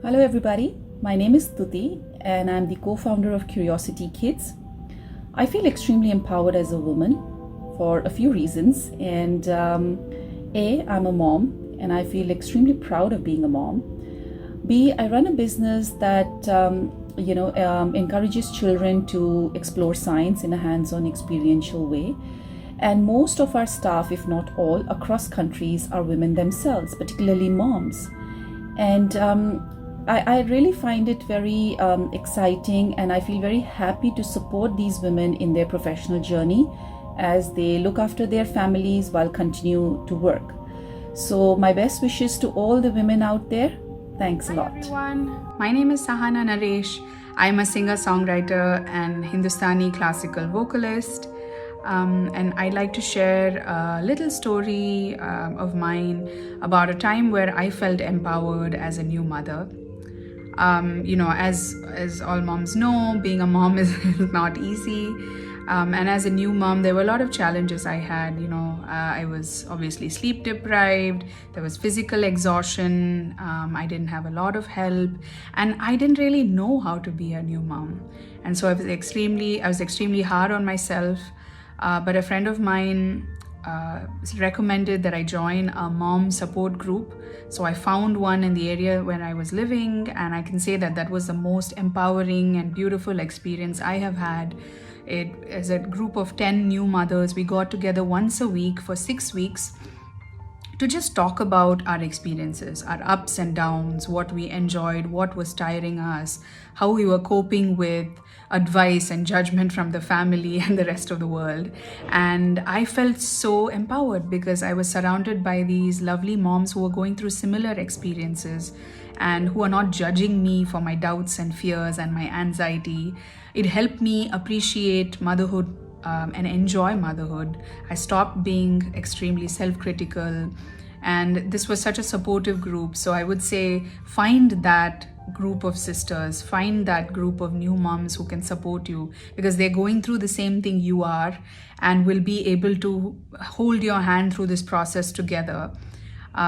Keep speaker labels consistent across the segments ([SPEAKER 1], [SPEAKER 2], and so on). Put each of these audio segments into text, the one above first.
[SPEAKER 1] Hello, everybody. My name is Tuti, and I'm the co founder of Curiosity Kids. I feel extremely empowered as a woman for a few reasons. And A, I'm a mom, and I feel extremely proud of being a mom. B, I run a business that encourages children to explore science in a hands-on experiential way. And most of our staff, if not all, across countries are women themselves, particularly moms. And I really find it very exciting, and I feel very happy to support these women in their professional journey as they look after their families while continue to work. So my best wishes to all the women out there. Thanks a lot.
[SPEAKER 2] Hi everyone, my name is Sahana Naresh. I'm a singer-songwriter and Hindustani classical vocalist. And I'd like to share a little story of mine about a time where I felt empowered as a new mother. As all moms know, being a mom is not easy. And as a new mom, there were a lot of challenges I had. I was obviously sleep deprived. There was physical exhaustion. I didn't have a lot of help, and I didn't really know how to be a new mom. And so I was extremely hard on myself. But a friend of mine recommended that I join a mom support group. So I found one in the area where I was living, and I can say that that was the most empowering and beautiful experience I have had. It is a group of 10 new mothers. We got together once a week for 6 weeks to just talk about our experiences, our ups and downs, what we enjoyed, what was tiring us, how we were coping with advice and judgment from the family and the rest of the world. And I felt so empowered because I was surrounded by these lovely moms who were going through similar experiences and who are not judging me for my doubts and fears and my anxiety. It helped me appreciate motherhood and enjoy motherhood. I stopped being extremely self-critical, and this was such a supportive group. So I would say find that group of sisters, find that group of new moms who can support you because they're going through the same thing you are and will be able to hold your hand through this process together.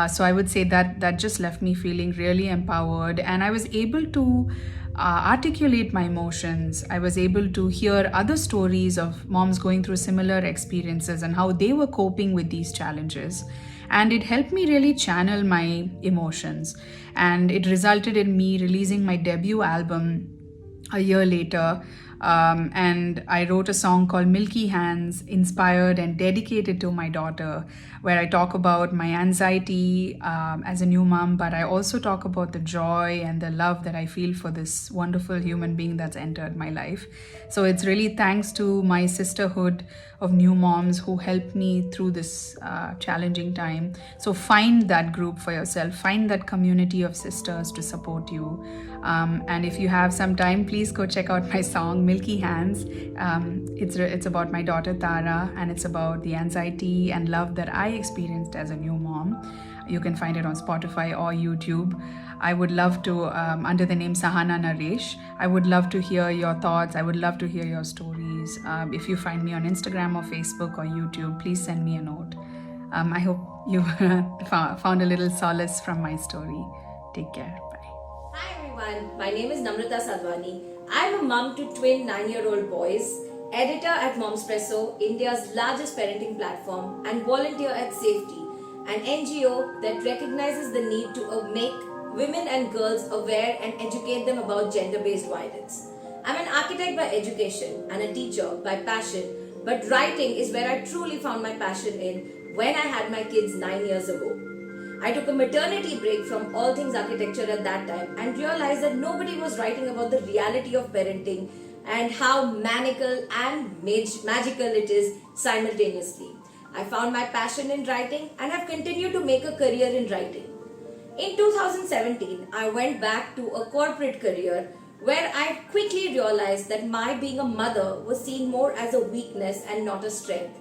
[SPEAKER 2] So I would say that just left me feeling really empowered, and I was able to articulate my emotions. I was able to hear other stories of moms going through similar experiences and how they were coping with these challenges. And it helped me really channel my emotions. And it resulted in me releasing my debut album a year later. And I wrote a song called Milky Hands, inspired and dedicated to my daughter, where I talk about my anxiety as a new mom, but I also talk about the joy and the love that I feel for this wonderful human being that's entered my life. So it's really thanks to my sisterhood of new moms who helped me through this challenging time. So find that group for yourself, find that community of sisters to support you. And if you have some time, please go check out my song Milky Hands. It's about my daughter Tara, and it's about the anxiety and love that I experienced as a new mom. You can find it on Spotify or YouTube. I would love to, under the name Sahana Naresh, I would love to hear your thoughts. I would love to hear your stories. If you find me on Instagram or Facebook or YouTube, please send me a note. I hope you found a little solace from my story. Take care. Bye.
[SPEAKER 3] Hi everyone, my name is Namrata Sadhwani. I'm a mum to twin 9-year-old boys, editor at Momspresso, India's largest parenting platform, and volunteer at Safety, an NGO that recognizes the need to make women and girls aware and educate them about gender-based violence. I'm an architect by education and a teacher by passion, but writing is where I truly found my passion in when I had my kids 9 years ago. I took a maternity break from all things architecture at that time and realized that nobody was writing about the reality of parenting and how maniacal and magical it is simultaneously. I found my passion in writing and have continued to make a career in writing. In 2017, I went back to a corporate career where I quickly realized that my being a mother was seen more as a weakness and not a strength.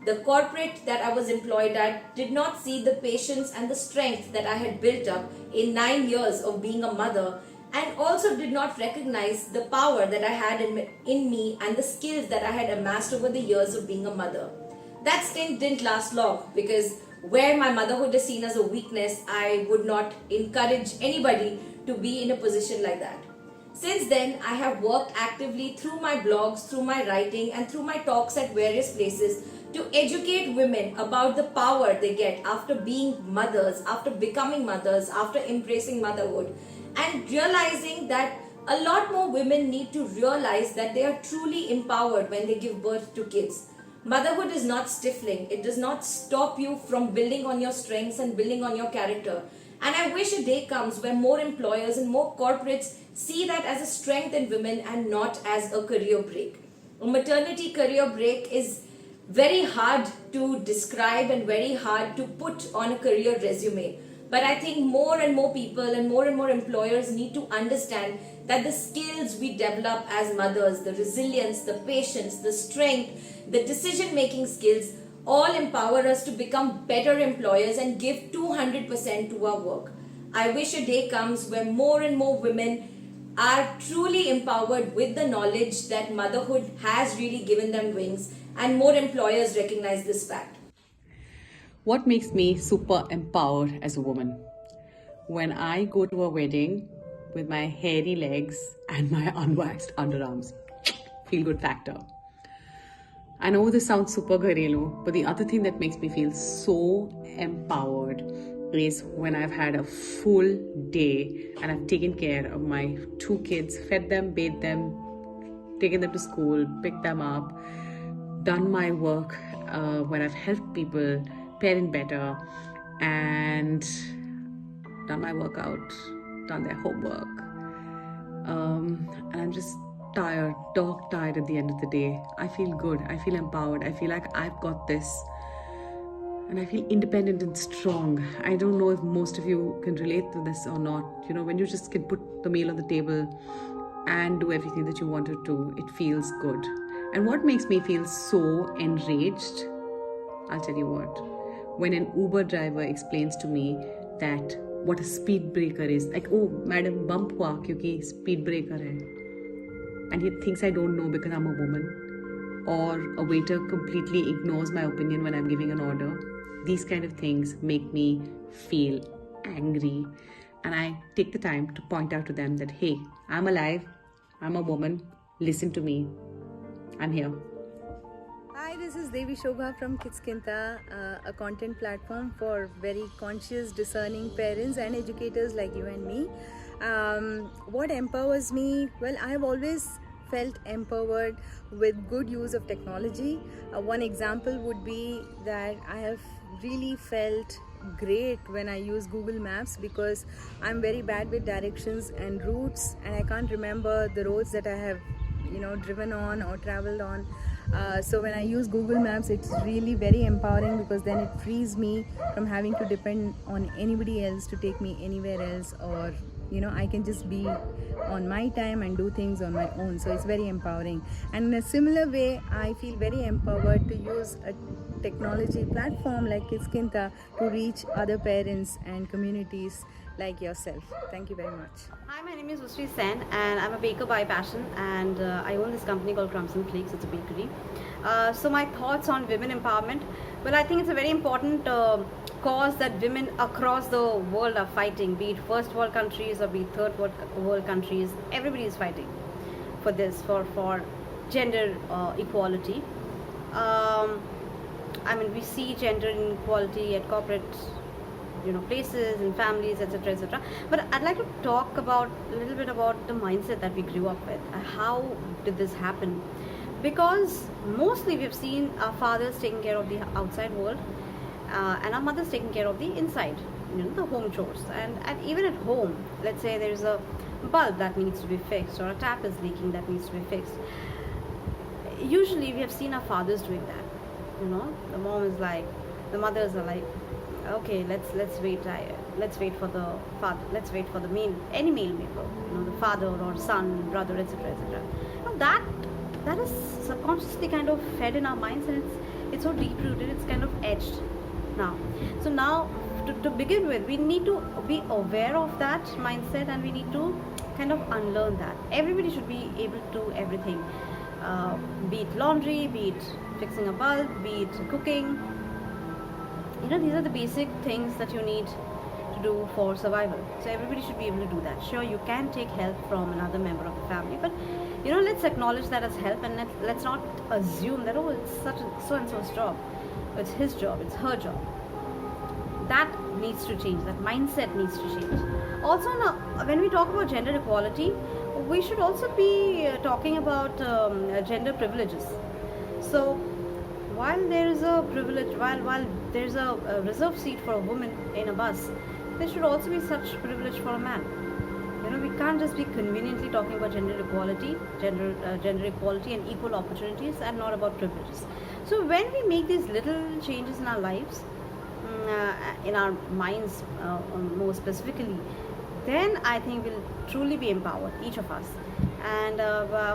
[SPEAKER 3] The corporate that I was employed at did not see the patience and the strength that I had built up in 9 years of being a mother, and also did not recognize the power that I had in me and the skills that I had amassed over the years of being a mother. That stint didn't last long because where my motherhood is seen as a weakness, I would not encourage anybody to be in a position like that. Since then, I have worked actively through my blogs, through my writing, and through my talks at various places to educate women about the power they get after being mothers, after becoming mothers, after embracing motherhood, and realizing that a lot more women need to realize that they are truly empowered when they give birth to kids. Motherhood is not stifling. It does not stop you from building on your strengths and building on your character. And I wish a day comes where more employers and more corporates see that as a strength in women and not as a career break. A maternity career break is very hard to describe and very hard to put on a career resume. But I think more and more people and more employers need to understand that the skills we develop as mothers, the resilience, the patience, the strength, the decision-making skills, all empower us to become better employers and give 200% to our work. I wish a day comes where more and more women are truly empowered with the knowledge that motherhood has really given them wings, and more employers recognize this fact.
[SPEAKER 4] What makes me super empowered as a woman? When I go to a wedding with my hairy legs and my unwaxed underarms. Feel good factor. I know this sounds super gharelu, but the other thing that makes me feel so empowered is when I've had a full day and I've taken care of my 2 kids, fed them, bathed them, taken them to school, picked them up, done my work when I've helped people parent better, and done my workout, done their homework. And I'm just tired, dog tired at the end of the day. I feel good. I feel empowered. I feel like I've got this. And I feel independent and strong. I don't know if most of you can relate to this or not. You know, when you just can put the meal on the table and do everything that you wanted to, it feels good. And what makes me feel so enraged, I'll tell you what. When an Uber driver explains to me that what a speed breaker is, like, oh, madam, bump hua kyunki speed breaker hai. And he thinks I don't know because I'm a woman. Or a waiter completely ignores my opinion when I'm giving an order. These kind of things make me feel angry. And I take the time to point out to them that, hey, I'm alive, I'm a woman, listen to me, I'm here.
[SPEAKER 5] Hi, this is Devi Shobha from Kidskinta, a content platform for very conscious, discerning parents and educators like you and me. What empowers me? Well, I have always felt empowered with good use of technology. One example would be that I have really felt great when I use Google Maps, because I'm very bad with directions and routes, and I can't remember the roads that I have driven on or traveled on. So when I use Google Maps, it's really very empowering, because then it frees me from having to depend on anybody else to take me anywhere else, or I can just be on my time and do things on my own. So it's very empowering. And in a similar way, I feel very empowered to use a technology platform like Kidskinta to reach other parents and communities like yourself. Thank you very much.
[SPEAKER 6] Hi, my name is Usri Sen and I'm a baker by passion, and I own this company called Crumbs and Flakes. It's a bakery. So my thoughts on women empowerment. Well, I think it's a very important cause that women across the world are fighting, be it first world countries or be it third world countries. Everybody is fighting for this, for gender equality. I mean, we see gender inequality at corporate places and families, etc., etc. But I'd like to talk about a little bit about the mindset that we grew up with. How did this happen? Because mostly we've seen our fathers taking care of the outside world, and our mothers taking care of the inside, the home chores. And even at home, let's say there's a bulb that needs to be fixed, or a tap is leaking that needs to be fixed. Usually we have seen our fathers doing that. The mom is like, the mothers are like, okay, let's wait for the father, let's wait for the any male member, the father or son, brother, etc., etc. That is subconsciously kind of fed in our minds, and it's so deep rooted, it's kind of etched now. So now, to begin with, we need to be aware of that mindset, and we need to kind of unlearn that. Everybody should be able to do everything, be it laundry, be it fixing a bulb, be it cooking. These are the basic things that you need to do for survival. So everybody should be able to do that. Sure, you can take help from another member of the family, but let's acknowledge that as help, and let's not assume that, oh, it's such so and so's job, it's his job, it's her job. That needs to change. That mindset needs to change. Also, now, when we talk about gender equality, we should also be talking about gender privileges. So while there is a privilege, while there is a reserved seat for a woman in a bus, there should also be such privilege for a man. We can't just be conveniently talking about gender equality and equal opportunities, and not about privileges. So when we make these little changes in our lives, in our minds more specifically, then I think we'll truly be empowered, each of us. And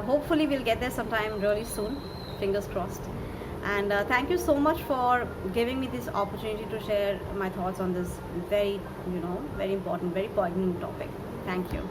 [SPEAKER 6] hopefully we'll get there sometime really soon, fingers crossed. And thank you so much for giving me this opportunity to share my thoughts on this very, very important, very poignant topic. Thank you.